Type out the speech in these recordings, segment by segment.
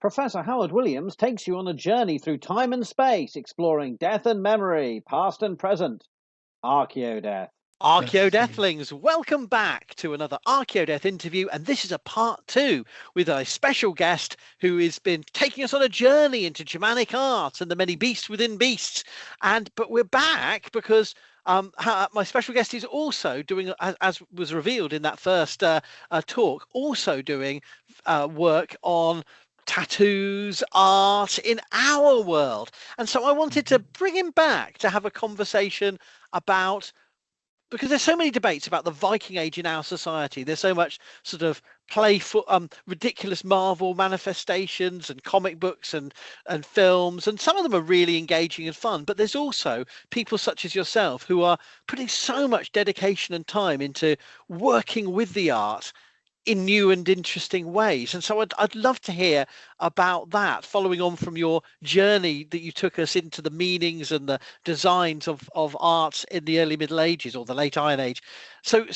Professor Howard Williams takes you on a journey through time and space, exploring death and memory, past and present. Archaeodeath. Archaeodeathlings, welcome back to another Archaeodeath interview, and this is a part 2 with a special guest who has been taking us on a journey into Germanic art and the many beasts within beasts. But we're back because my special guest is also doing, as was revealed in that first talk, also doing work on tattoos, art in our world. And so I wanted to bring him back to have a conversation about, because there's so many debates about the Viking Age in our society. There's so much sort of playful, ridiculous Marvel manifestations and comic books and films, and some of them are really engaging and fun. But there's also people such as yourself who are putting so much dedication and time into working with the art in new and interesting ways. And so I'd love to hear about that, following on from your journey that you took us into the meanings and the designs of art in the early Middle Ages or the late Iron Age. So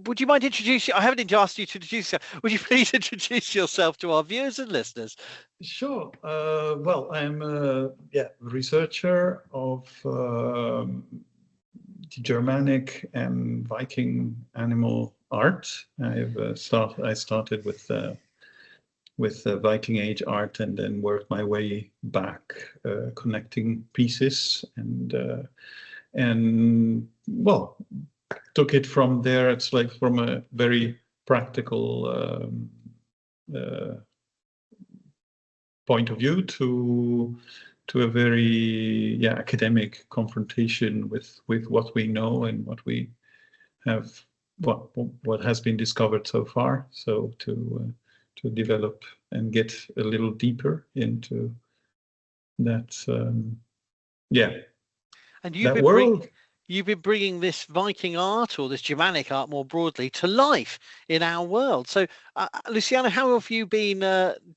would you mind introducing, I haven't asked you to introduce yourself, would you please introduce yourself to our viewers and listeners? Sure. Well, I'm a researcher of Germanic and Viking animal art. I started with Viking Age art and then worked my way back, connecting pieces and well, took it from there. It's like from a very practical point of view to a very academic confrontation with what we know and what we have, what has been discovered so far. So to develop and get a little deeper into that, And you've been bringing this Viking art, or this Germanic art more broadly, to life in our world. So, Luciano, how have you been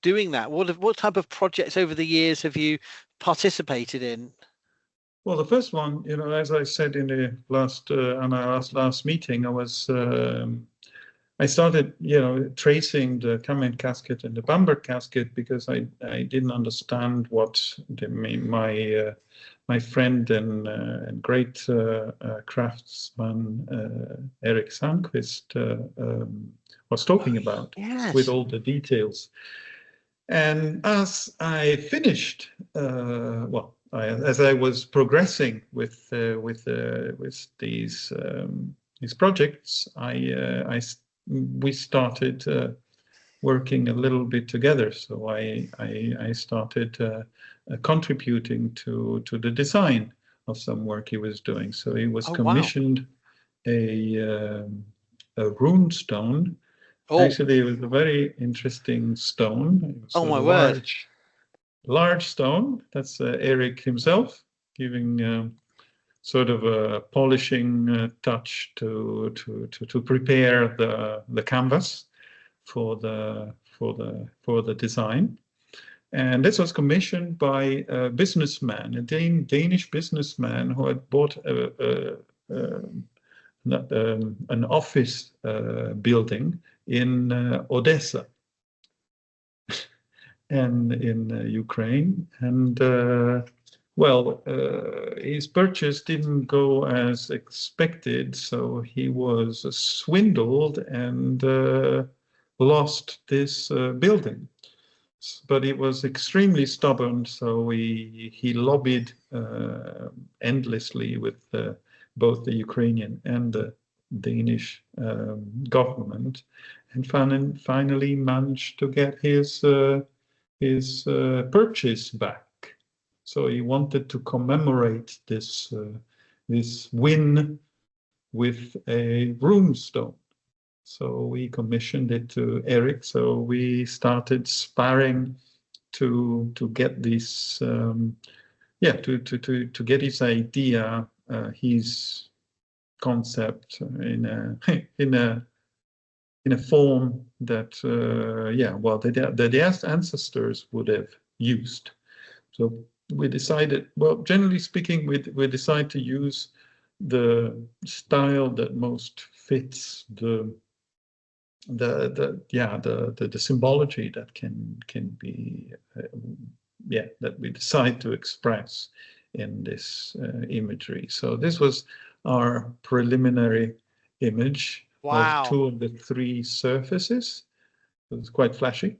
doing that? What type of projects over the years have you participated in? Well, the first one, as I said in the last on our last meeting, I started, tracing the Kamen casket and the Bamberg casket because I didn't understand what my friend and great craftsman Erik Sandqvist was talking about. Yes. With all the details. And as I finished, as I was progressing with these projects, we started working a little bit together. So I started contributing to the design of some work he was doing. So he was commissioned a rune stone. Oh. Actually, it was a very interesting stone. Oh my word! Large stone. That's Erik himself giving sort of a polishing touch to prepare the canvas for the design. And this was commissioned by a businessman, a Danish businessman who had bought an office building in Odessa and in Ukraine. And his purchase didn't go as expected, so he was swindled and lost this building. But he was extremely stubborn, so he lobbied endlessly with both the Ukrainian and the Danish government, and finally managed to get his purchase back. So he wanted to commemorate this win with a rune stone. So we commissioned it to Erik. So we started sparring to get this, to get his idea, his concept in a form that the ancestors would have used. So we decided, well, generally speaking, we decide to use the style that most fits the the symbology that can be that we decide to express in this imagery. So this was our preliminary image of Wow. 2 of the 3 surfaces. It was quite flashy.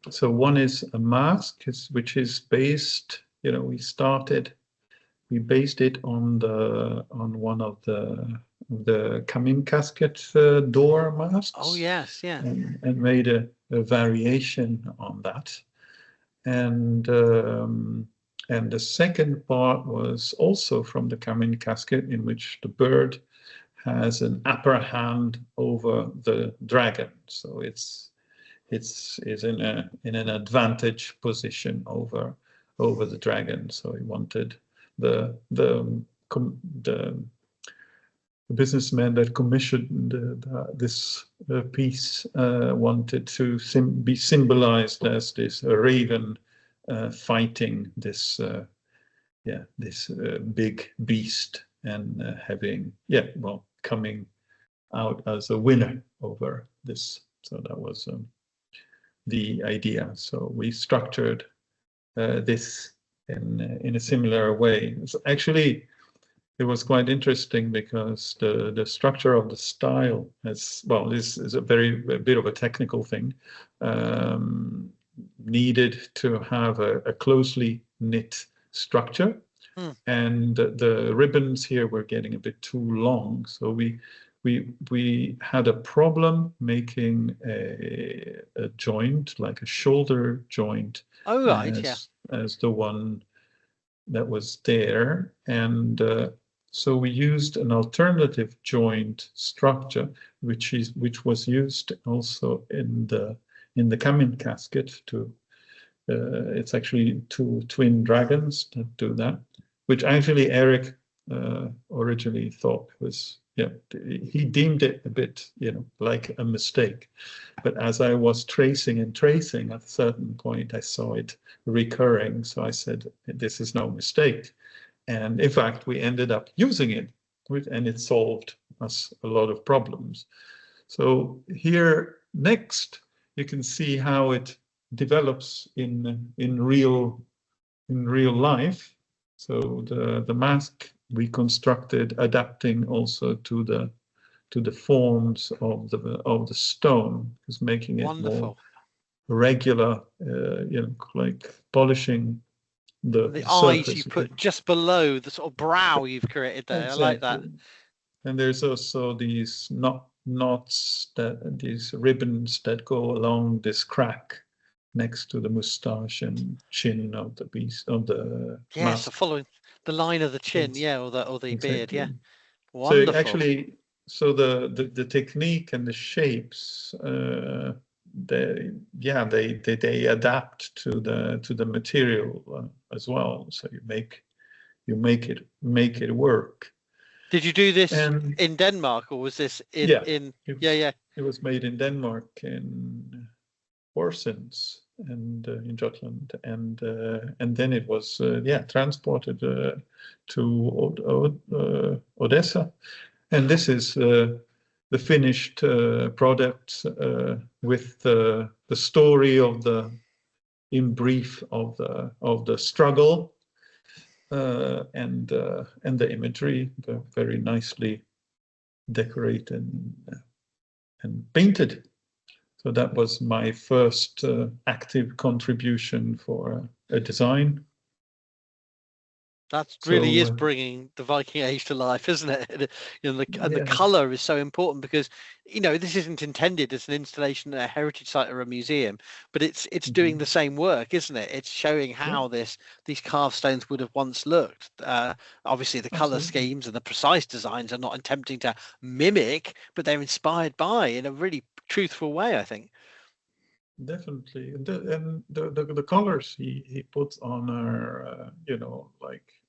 So one is a mask, which is based, we based it on one of the Kamin casket door masks. Oh yes, yeah. And made a variation on that. And the second part was also from the Kamin casket, in which the bird has an upper hand over the dragon. So it's in an advantage position over the dragon. So he wanted the businessman that commissioned this piece wanted to be symbolized as this raven fighting this big beast and coming out as a winner over this. So that was the idea. So we structured this in a similar way. So actually, it was quite interesting because the structure of the style this is a bit of a technical thing. Needed to have a closely knit structure, and the ribbons here were getting a bit too long. So we had a problem making a joint, like a shoulder joint, Oh right, as the one that was there, and so we used an alternative joint structure, which was used also in the Kamin casket. It's actually 2 twin dragons that do that, which actually Eric originally thought was, he deemed it a bit, like a mistake. But as I was tracing, at a certain point, I saw it recurring. So I said, this is no mistake. And in fact, we ended up using it, and it solved us a lot of problems. So here next, you can see how it develops in real life. So the mask we constructed, adapting also to the forms of the stone, is making it more regular, like polishing the eyes surface. you put just below the sort of brow you've created there. Exactly. I like that. And there's also these knots, these ribbons that go along this crack next to the moustache and chin of the beast, of the mask. So following the line of the chin, or the exactly. Beard, Wonderful. So actually, the technique and the shapes, they adapt to the material as well. So you make it work. Did you do this in Denmark, or was this in? It was made in Denmark, in Horsens and in Jutland, and then it was transported to Odessa, and this is the finished product with the story in brief of the struggle. And the imagery, very nicely decorated and painted. So that was my first active contribution for a design. That really is bringing the Viking Age to life, isn't it? The color is so important because, this isn't intended as an installation at a heritage site or a museum, but it's doing the same work, isn't it? It's showing how these carved stones would have once looked. Obviously, the color schemes and the precise designs are not attempting to mimic, but they're inspired by in a really truthful way, I think. Definitely, and the colors he puts on our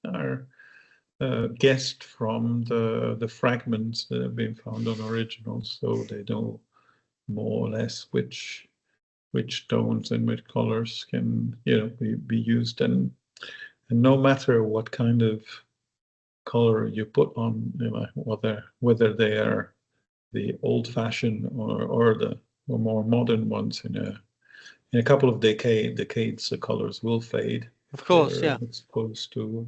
our guessed from the fragments that have been found on originals, so they know more or less which tones and which colors can be used, and no matter what kind of color you put on, whether they are old-fashioned or the more modern ones. In a couple of decades, the colors will fade. Of course, yeah. Exposed to.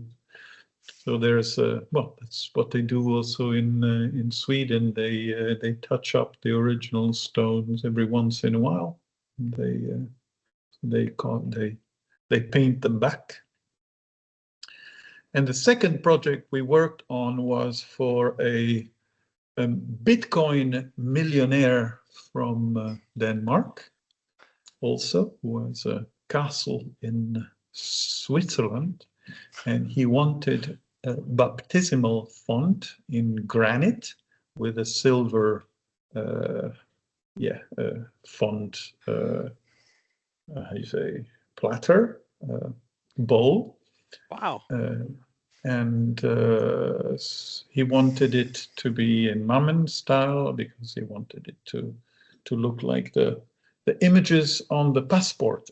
So there's well, that's what they do also in Sweden. They touch up the original stones every once in a while. They paint them back. And the second project we worked on was for a Bitcoin millionaire from Denmark, also, who has a castle in Switzerland, and he wanted a baptismal font in granite with a silver font, how you say, platter, bowl. Wow. And he wanted it to be in Mammen style because he wanted it to look like the images on the passport,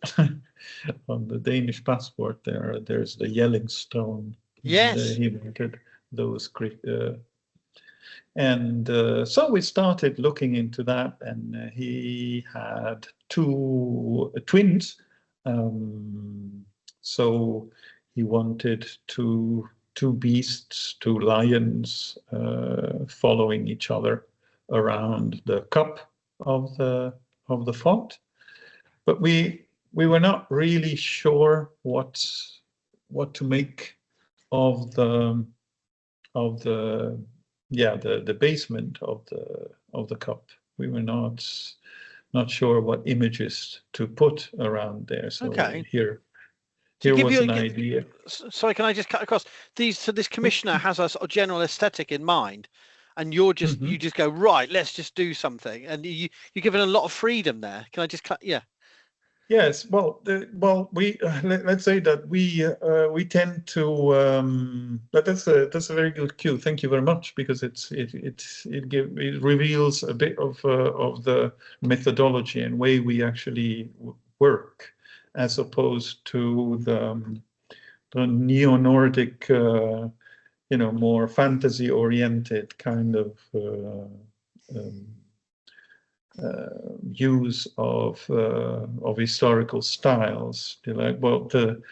on the Danish passport. There's the yelling stone. Yes. He wanted those. So we started looking into that, and he had two twins. So he wanted two beasts, two lions, following each other around the cup of the font. But we were not really sure what to make of the basement of the cup. We were not sure what images to put around there. So okay. Here was an idea. Sorry, can I just cut across? So this commissioner has a sort of general aesthetic in mind, and you just go, right, let's just do something, and you're given a lot of freedom there. Can I just cut? Yeah. Yes. Well, we let's say that we tend to. But that's a very good cue. Thank you very much, because it reveals a bit of the methodology and way we actually work, as opposed to the neo-Nordic, more fantasy-oriented kind of use of historical styles. The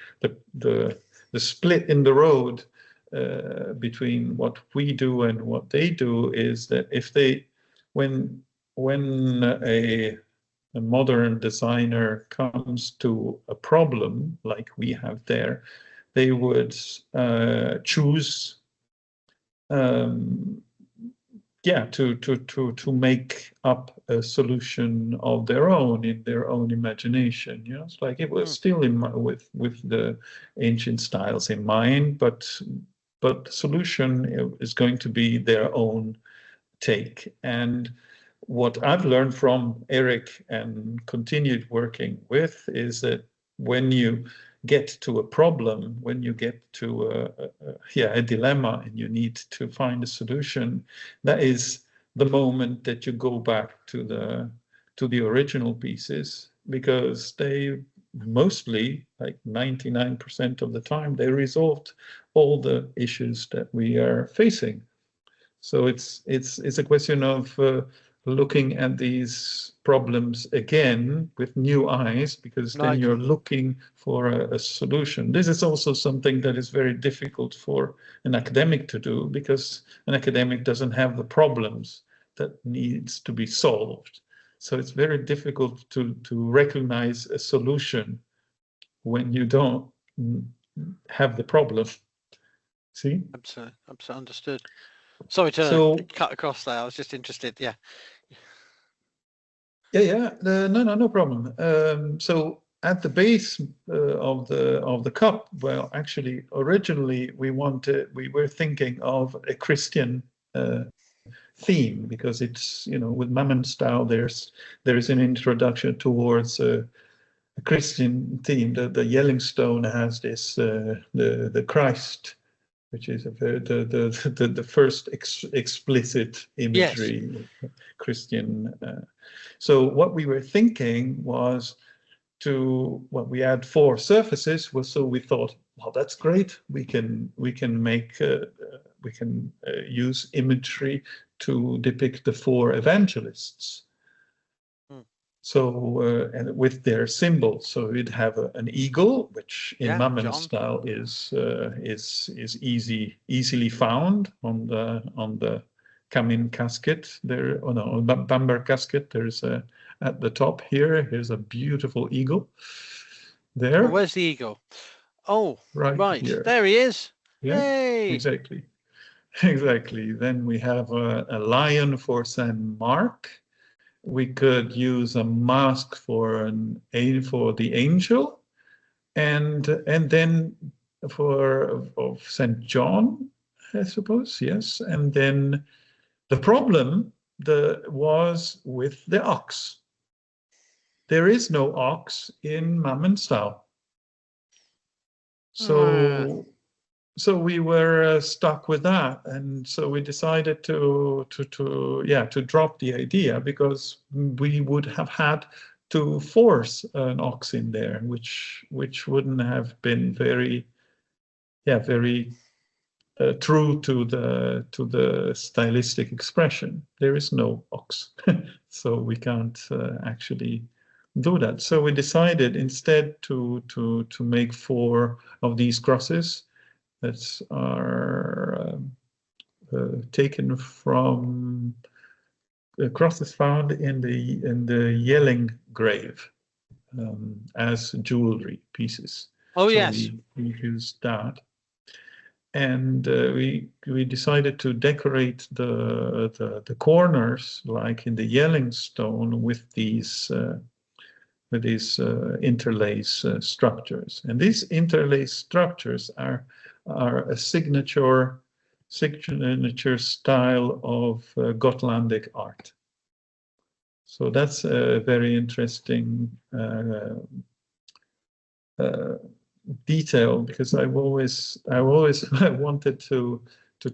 split in the road between what we do and what they do is that when a modern designer comes to a problem like we have there, they would choose to make up a solution of their own in their own imagination. It's like it was still with the ancient styles in mind, but the solution is going to be their own take. And what I've learned from Eric and continued working with is that when you get to a problem, when you get to a dilemma and you need to find a solution, that is the moment that you go back to the original pieces, because they mostly, like 99% of the time, they resolved all the issues that we are facing. So it's a question of looking at these problems again with new eyes, because then you're looking for a solution. This is also something that is very difficult for an academic to do, because an academic doesn't have the problems that needs to be solved. So it's very difficult to recognize a solution when you don't have the problem. See? Absolutely understood. Sorry to cut across there. I was just interested. Yeah. No problem. So at the base of the cup, well, actually, originally we were thinking of a Christian theme, because it's, with Mammen style, there is an introduction towards a Christian theme. The Yellingstone has this the Christ, which is the first explicit imagery, yes. Christian. So what we were thinking was we had 4 surfaces. So we thought, well, that's great. We can make use imagery to depict the 4 evangelists. So and with their symbols, so we'd have an eagle, which in Mammon style is easily found on the Kamin casket there, on Bamber casket. There's at the top here. Here's a beautiful eagle. There. Oh, where's the eagle? Oh, right. Here. There he is. Yeah, hey. Exactly. Then we have a lion for Saint Mark. We could use a mask for the angel, and then of Saint John, I suppose. Yes, and then the problem was with the ox. There is no ox in Mammon style, so we were stuck with that, and so we decided to drop the idea, because we would have had to force an ox in there, which wouldn't have been very true to the stylistic expression. There is no ox, so we can't actually do that. So we decided instead to make 4 of these crosses that are taken from crosses found in the Yelling grave as jewelry pieces. Oh, so yes. We used that, and we decided to decorate the corners, like in the Yelling stone, with these interlace structures. And these interlace structures are a signature style of Gotlandic art. So that's a very interesting detail, because I've always wanted to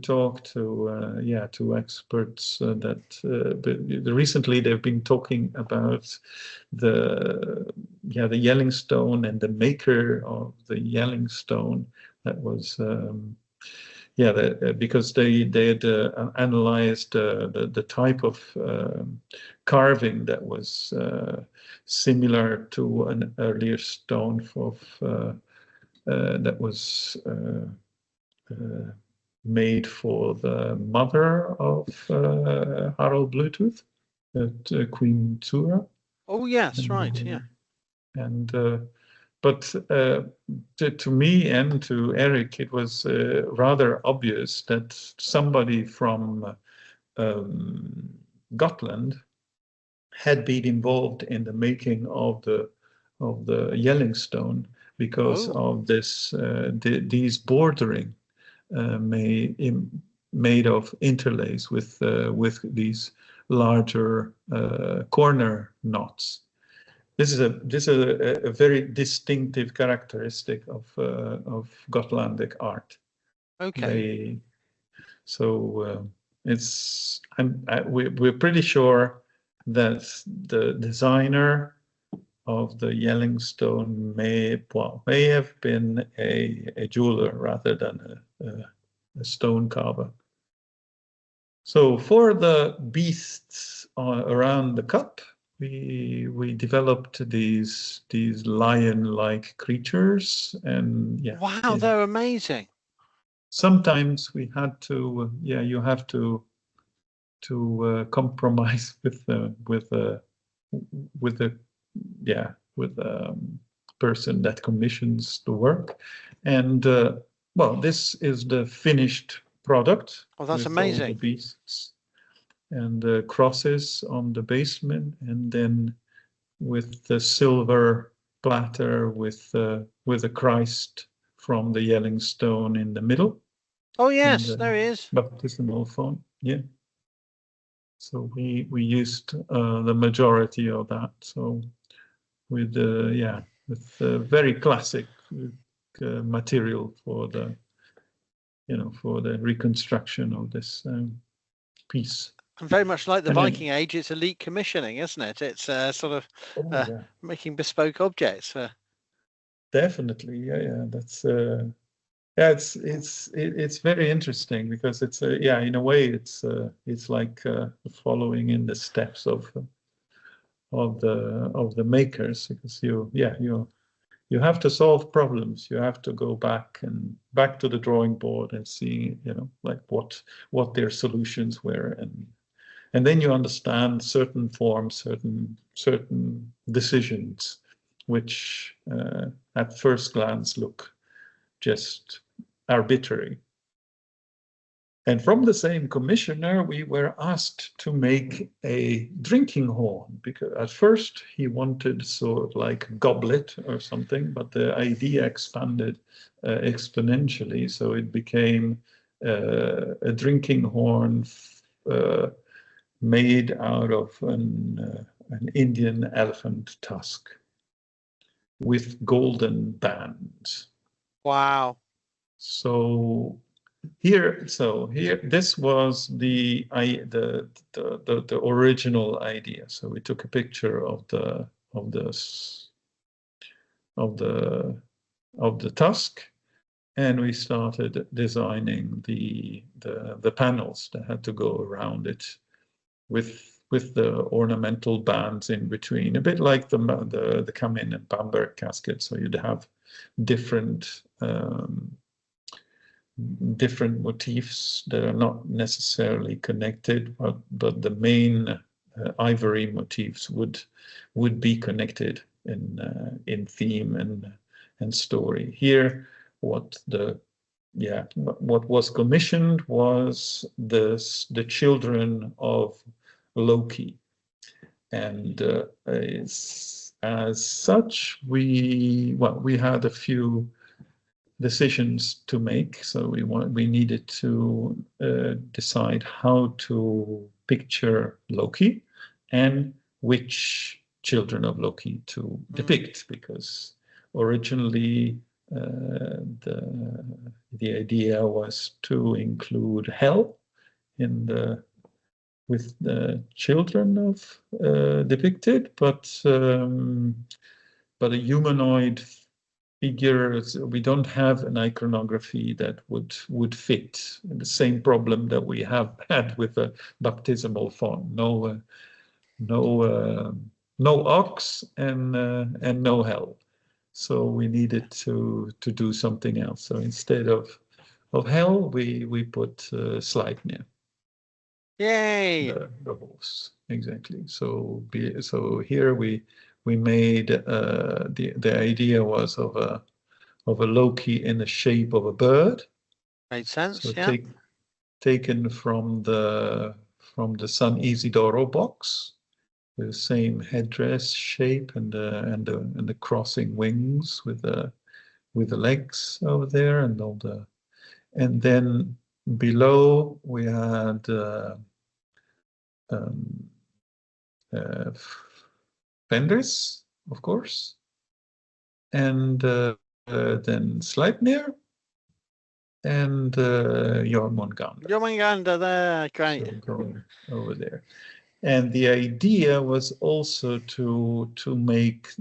talk to experts that recently they've been talking about the Yelling stone and the maker of the Yelling stone. That was because they had analyzed the type of carving that was similar to an earlier stone that was made for the mother of Harald Bluetooth, Queen Tura. Oh yes, right, yeah. And but to me and to Eric, it was rather obvious that somebody from Gotland had been involved in the making of the Yelling stone, because of this these bordering made of interlace with these larger corner knots. This is a very distinctive characteristic of Gotlandic art. Okay. We're pretty sure that the designer of the Yelling stone may have been a jeweler rather than a stone carver. So for the beasts around the cup, we developed these lion-like creatures, and wow, they're amazing. Sometimes we had to you have to compromise with the person that commissions the work, and this is the finished product. Oh, that's amazing. All the beasts and the crosses on the basement, and then with the silver platter with the Christ from the Yelling stone in the middle. Oh yes, there he is. Baptismal font, yeah. So we used the majority of that. So with very classic material for the reconstruction of this piece. And very much like the Viking Age, it's elite commissioning, isn't it? It's sort of making bespoke objects. Definitely, yeah. That's Yeah, it's very interesting because it's yeah, in a way it's like following in the steps of the makers, because you have to solve problems. You have to go back to the drawing board and see, like what their solutions were, and then you understand certain forms, certain decisions, which at first glance look just arbitrary. And from the same commissioner, we were asked to make a drinking horn, because at first he wanted sort of like a goblet or something, but the idea expanded exponentially. So it became a drinking horn made out of an Indian elephant tusk with golden bands. Wow. So here, this was the original idea. So we took a picture of the tusk, and we started designing the panels that had to go around it with the ornamental bands in between, a bit like the Kamin and Bamberg casket. So you'd have different motifs that are not necessarily connected, but the main ivory motifs would be connected in theme and story. Here, what was commissioned was the children of Loki, and as such, we had a few decisions to make. So we needed to decide how to picture Loki and which children of Loki to depict, because originally the idea was to include Hel with the children of depicted, but a humanoid figure, we don't have an iconography that would fit. The same problem that we have had with a baptismal font. No ox and no Hel. So we needed to do something else. So instead of Hel, we put Sleipnir. Yay! The horse, exactly. So here we made the idea was of a Loki in the shape of a bird. Made sense. So yeah. Taken from the San Isidoro box, the same headdress shape and the crossing wings with the legs over there and all the, and then below we had Fenris, of course, and then Sleipnir and Jormungandr. Jormungandr there, great. So over there. And the idea was also to make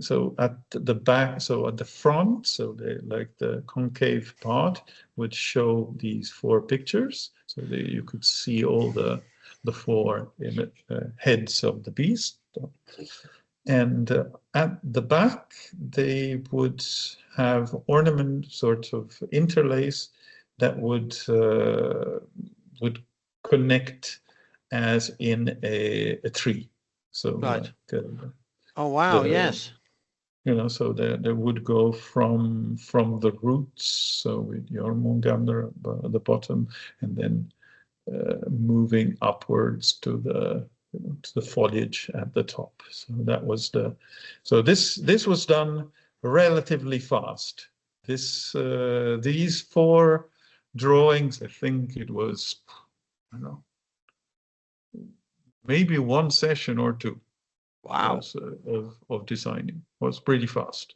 so at the back, so at the front, so the concave part would show these 4 pictures, so you could see all the 4 heads of the beast. And at the back, they would have ornament, sort of interlace, that would connect as in a tree. So right. Oh wow! Yes. So they would go from the roots, so with Jormungandr at the bottom, and then moving upwards to the foliage at the top. So that was this was done relatively fast. These 4 drawings, I think it was, I don't know, maybe 1 session or 2. Wow. Of designing was pretty fast.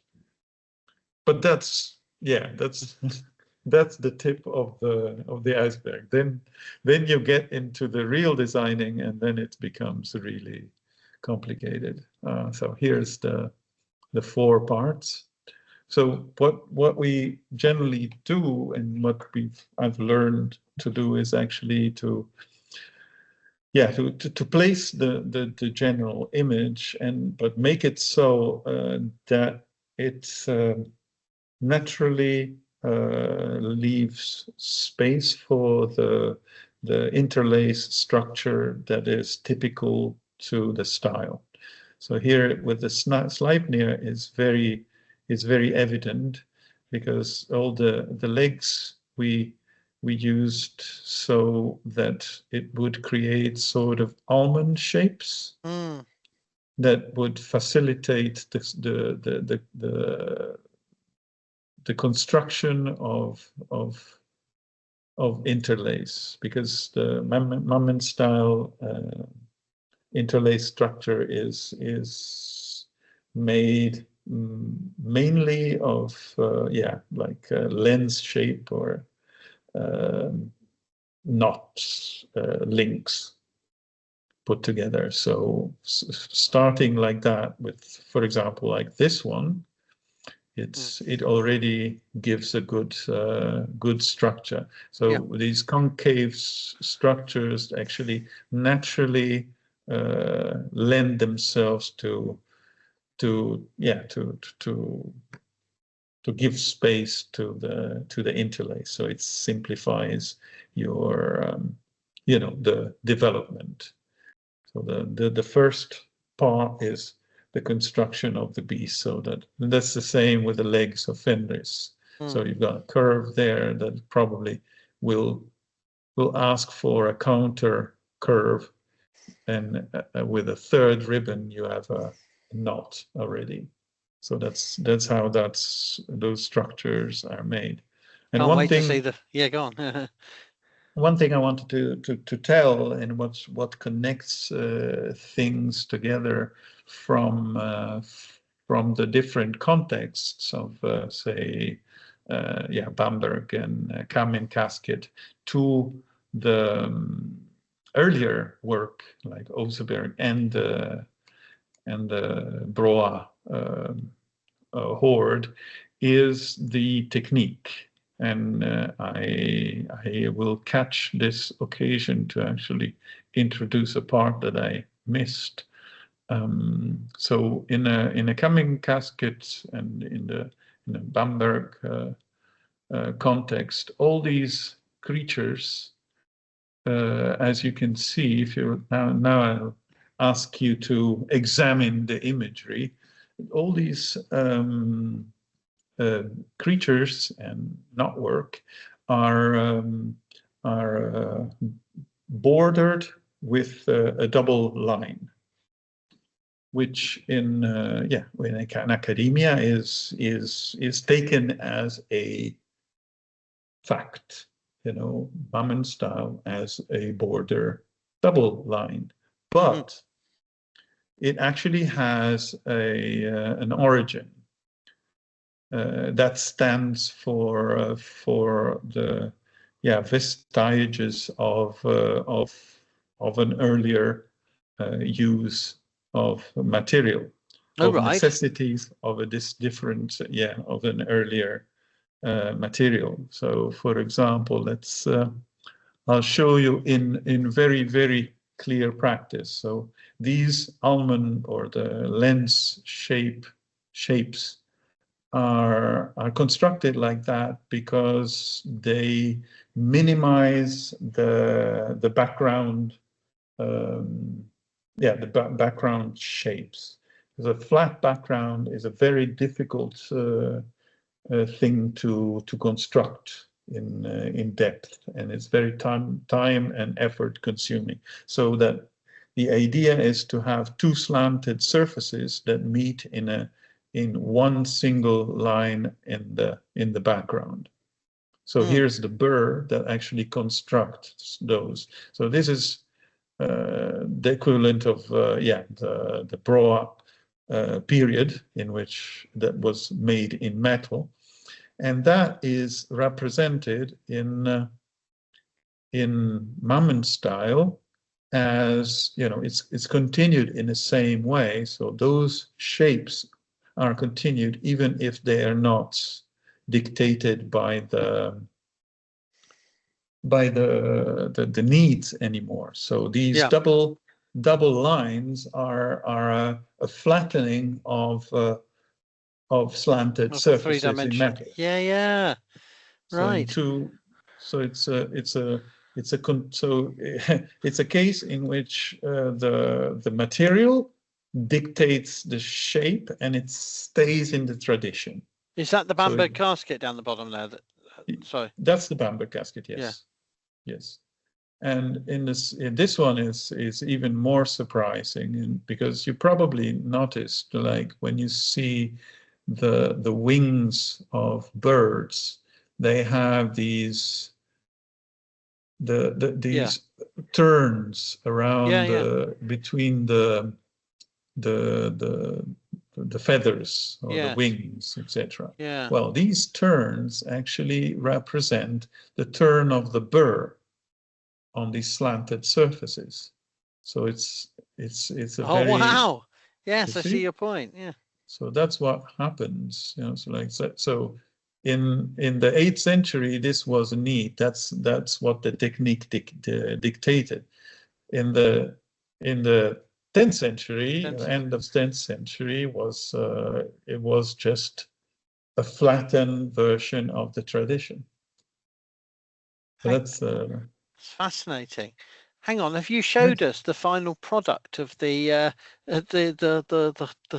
But that's the tip of the iceberg. Then you get into the real designing, and then it becomes really complicated. So here's the 4 parts. So what we generally do, and what I've learned to do, is actually to place the general image, but make it so that it naturally leaves space for the interlace structure that is typical to the style. So here with the Sleipnir is very evident, because all the legs we used so that it would create sort of almond shapes that would facilitate the construction of interlace, because the Mammen style interlace structure is made mainly of lens shape or knots, links put together. So starting like that with, for example, like this one, it already gives a good structure. So these concave structures actually naturally lend themselves to give space to the interlace. So it simplifies your the development. So the first part is the construction of the beast. So that's the same with the legs of Fenris. So you've got a curve there that probably will ask for a counter curve, and with a third ribbon you have a knot already. So that's how those structures are made. And Can't wait to see go on. One thing I wanted to tell, and what connects things together from the different contexts of say Bamberg and Kamin Casket to the earlier work like Oseberg and the Broa hoard, is the technique. And I will catch this occasion to actually introduce a part that I missed. So in a coming casket and in the Bamberg context, all these creatures, as you can see, if you now I'll ask you to examine the imagery. All these creatures and knotwork are bordered with a double line, which in academia is taken as a fact. Mammen style as a border double line, but it actually has an origin. That stands for the vestiges of an earlier use of material, necessities of a different of an earlier material. So, for example, I'll show you in very, very clear practice. So these almond or the lens shapes are constructed like that because they minimize the background, background shapes. Because a flat background is a very difficult thing to construct in depth, and it's very time and effort consuming. So that the idea is to have two slanted surfaces that meet in one single line in the background. So here's the burr that actually constructs those. So this is the equivalent of the Broa period in which that was made in metal, and that is represented in Mammen style as it's continued in the same way. So those shapes are continued, even if they are not dictated by the needs anymore. So these double lines are a flattening of slanted surfaces in metal. Yeah. Right. So it's a case in which the material dictates the shape and it stays in the tradition. Is that the Bamberg casket down the bottom there? Sorry. That's the Bamberg casket, yes. Yeah. Yes. And in this one is even more surprising, because you probably noticed, like when you see the wings of birds, they have these turns around between the feathers or the wings, etc. Yeah. Well, these turns actually represent the turn of the burr on these slanted surfaces. So it's a very... Oh wow! Yes, I see your point. Yeah. So that's what happens, so in the 8th century this was neat. That's what the technique dictated. In the 10th century, end of 10th century, it was just a flattened version of the tradition. So that's it's fascinating. Hang on, have you showed us the final product of the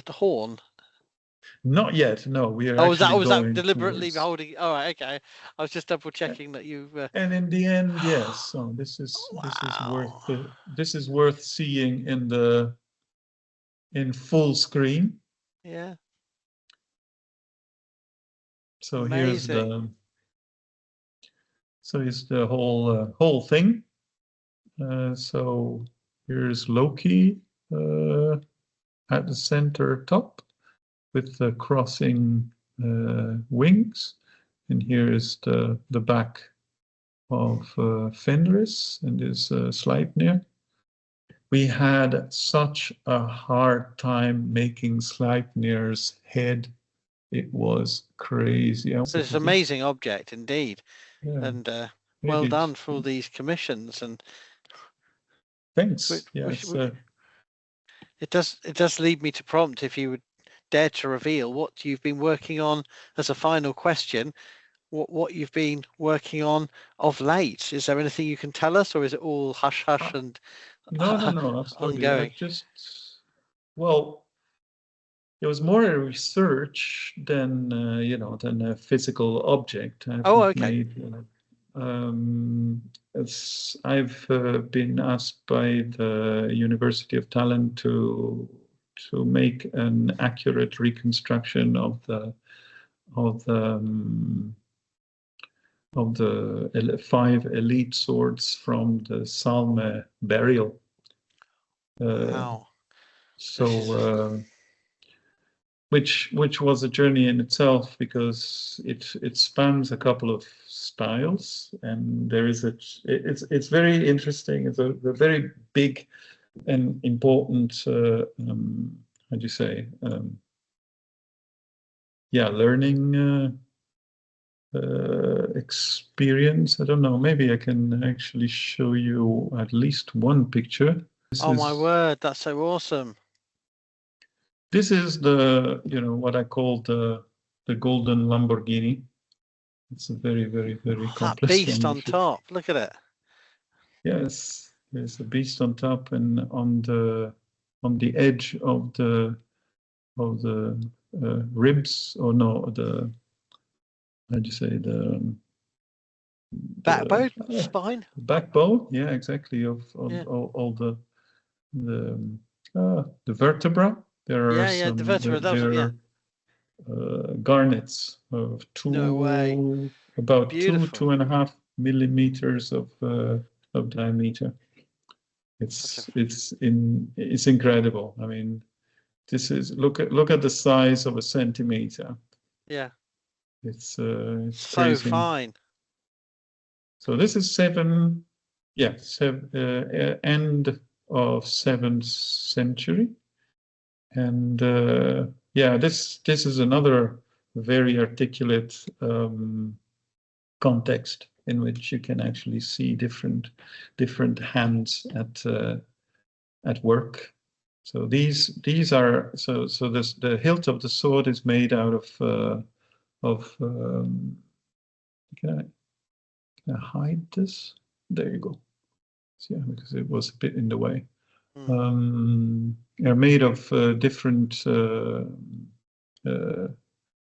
horn? Not yet. No, we are. Was that deliberately holding? All right, okay. I was just double checking that you. And in the end, yes. So this is worth seeing in full screen. Yeah. So here's the whole thing. So here's Loki at the center top with the crossing wings, and here is the back of Fenris and his Sleipnir. We had such a hard time making Sleipnir's head. It was crazy. It's an amazing object indeed, and well done for all these commissions. And thanks. It does lead me to prompt, if you would dare to reveal what you've been working on as a final question, what you've been working on of late. Is there anything you can tell us, or is it all hush hush and no, absolutely. ongoing? It was more a research than a physical object. Okay. I've been asked by the University of Tallinn to make an accurate reconstruction of the 5 elite swords from the Salme burial. Wow. So, which was a journey in itself, because it spans a couple of styles, and it's very interesting. It's a very big and important learning experience. I don't know, maybe I can actually show you at least one picture. My word, that's so awesome. This is what I call the golden Lamborghini. It's a very, very, very complex that beast on top. Look at it. Yes, there's a beast on top, and on the edge of the ribs, or no, the backbone, spine, backbone. Yeah, exactly. Of all the vertebra. There are the vertebra. Garnets of about 2.5 millimeters of diameter. It's incredible. I mean, this is look at the size of a centimeter. Yeah, it's so crazy. Fine. So this is end of 7th century, and yeah, this is another very articulate context in which you can actually see different hands at work. So these are the hilt of the sword is made out of can I hide this? There you go. Yeah, because it was a bit in the way. Are made of different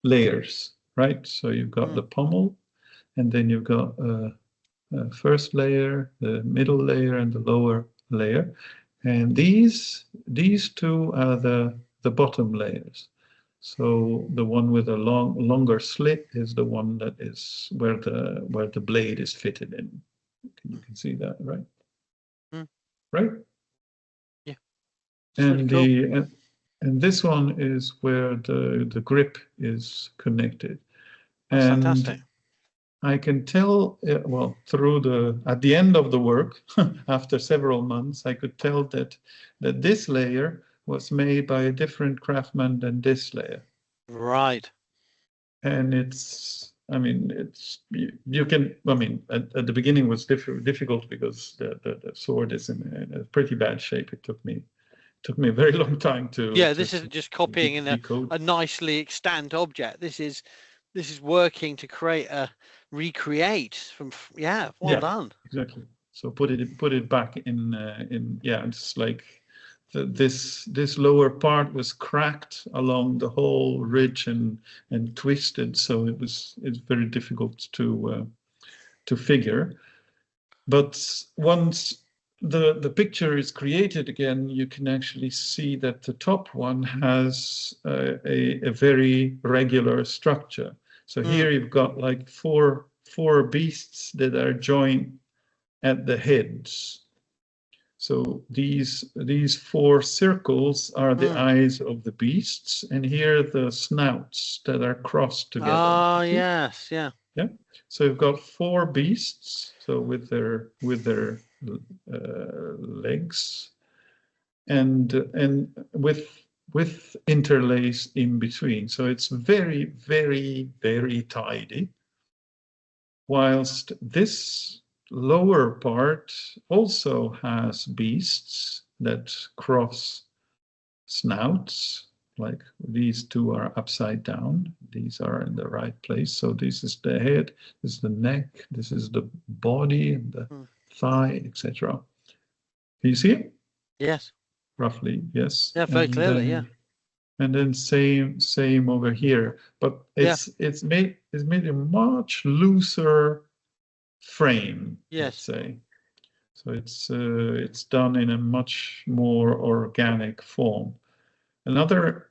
layers, right? So you've got the pommel, and then you've got first layer, the middle layer, and the lower layer. And these two are the bottom layers. So the one with a longer slit is the one that is where the blade is fitted in. You can see that, right? Right? Yeah. And cool. and this one is where the grip is connected. That's and fantastic. I can tell, well, at the end of the work, after several months, I could tell that this layer was made by a different craftsman than this layer. Right. And I mean, you can, I mean, at the beginning was difficult because the sword is in a pretty bad shape. It took me a very long time to. Yeah, this isn't just copying in a nicely extant object. This is working to recreate from. Yeah, well done. Exactly. So put it back in. Yeah, it's like this lower part was cracked along the whole ridge and twisted, so it's very difficult to figure. But once the picture is created again, you can actually see that the top one has a very regular structure. So here you've got like four beasts that are joined at the heads. So these four circles are the eyes of the beasts, and here the snouts that are crossed together. Ah, yes, yeah. Yeah. So you've got four beasts, so with their legs, and with interlace in between. So it's very, very, very tidy. Whilst this lower part also has beasts that cross snouts, like these two are upside down, these are in the right place. So this is the head, this is the neck, this is the body, and the thigh, etc. Can you see it? Yes. Roughly, yes. Yeah, very clearly, yeah. And then same over here, but it's made a much looser frame. Yes. Let's say. So it's done in a much more organic form. Another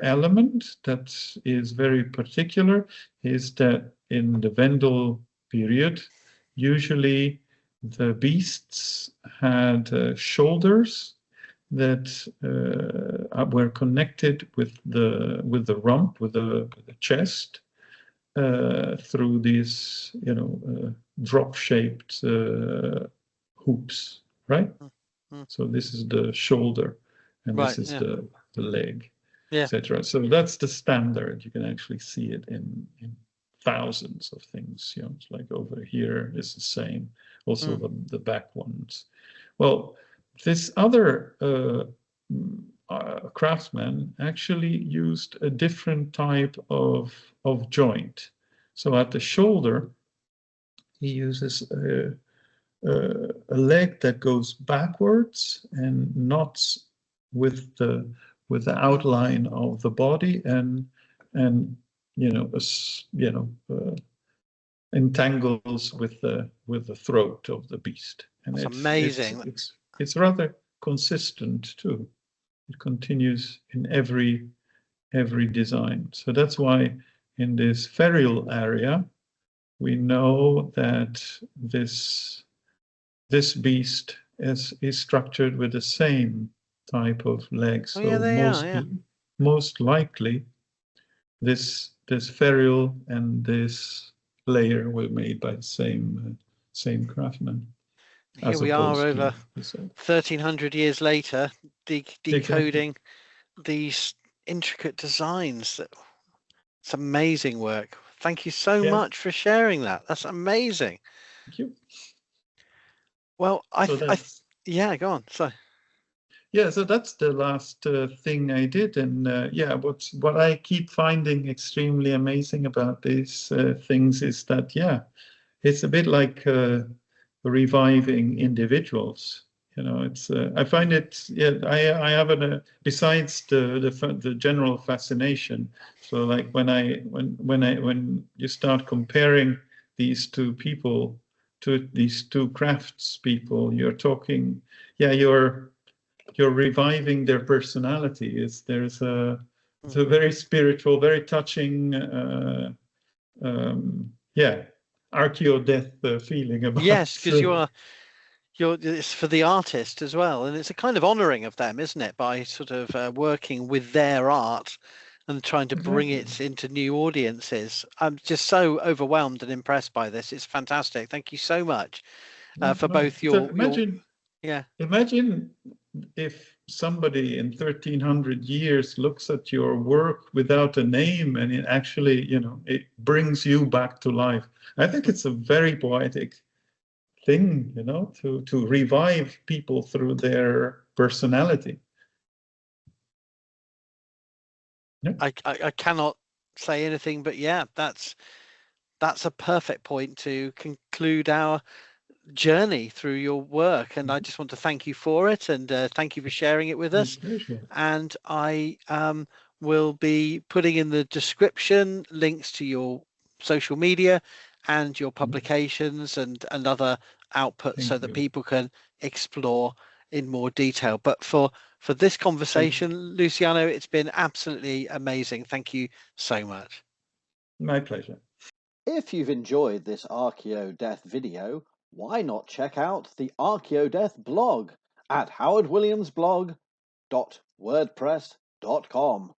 element that is very particular is that in the Vendel period, usually the beasts had shoulders that were connected with the rump, with the chest, through these drop-shaped hoops, right? So this is the shoulder, and this is the leg, etc. So that's the standard. You can actually see it in thousands of things. It's like over here is the same. Also the back ones. Well, this other craftsman actually used a different type of joint. So at the shoulder, he uses a leg that goes backwards and knots with the outline of the body and entangles with the throat of the beast. And it's amazing. It's rather consistent too. It continues in every design. So that's why in this ferrule area, we know that this beast is structured with the same type of legs. So most likely this ferrule and this layer were made by the same craftsman. Here we are over 1,300 years later, decoding these intricate designs. It's amazing work. Thank you so much for sharing that. That's amazing. Thank you. Well, yeah, go on. So. Yeah, so that's the last thing I did, and what I keep finding extremely amazing about these things is that it's a bit like reviving individuals. You know, it's I find it. Yeah, I have besides the general fascination. So like when you start comparing these two people to these two crafts people, you're talking. Yeah, you're reviving their personality. There's a very spiritual, very touching, Archaeodeath feeling about. Yes, because it's for the artist as well, and it's a kind of honouring of them, isn't it? By sort of working with their art and trying to bring it into new audiences. I'm just so overwhelmed and impressed by this. It's fantastic. Thank you so much for both Imagine if somebody in 1,300 years looks at your work without a name and it actually, it brings you back to life. I think it's a very poetic thing, to revive people through their personality. Yeah. I cannot say anything, but yeah, that's a perfect point to conclude our journey through your work, and I just want to thank you for it, and thank you for sharing it with us. And I will be putting in the description links to your social media and your publications and other outputs so that people can explore in more detail. But for this conversation, Luciano, it's been absolutely amazing. Thank you so much. My pleasure. If you've enjoyed this Archaeodeath video, why not check out the Archaeodeath blog at howardwilliamsblog.wordpress.com.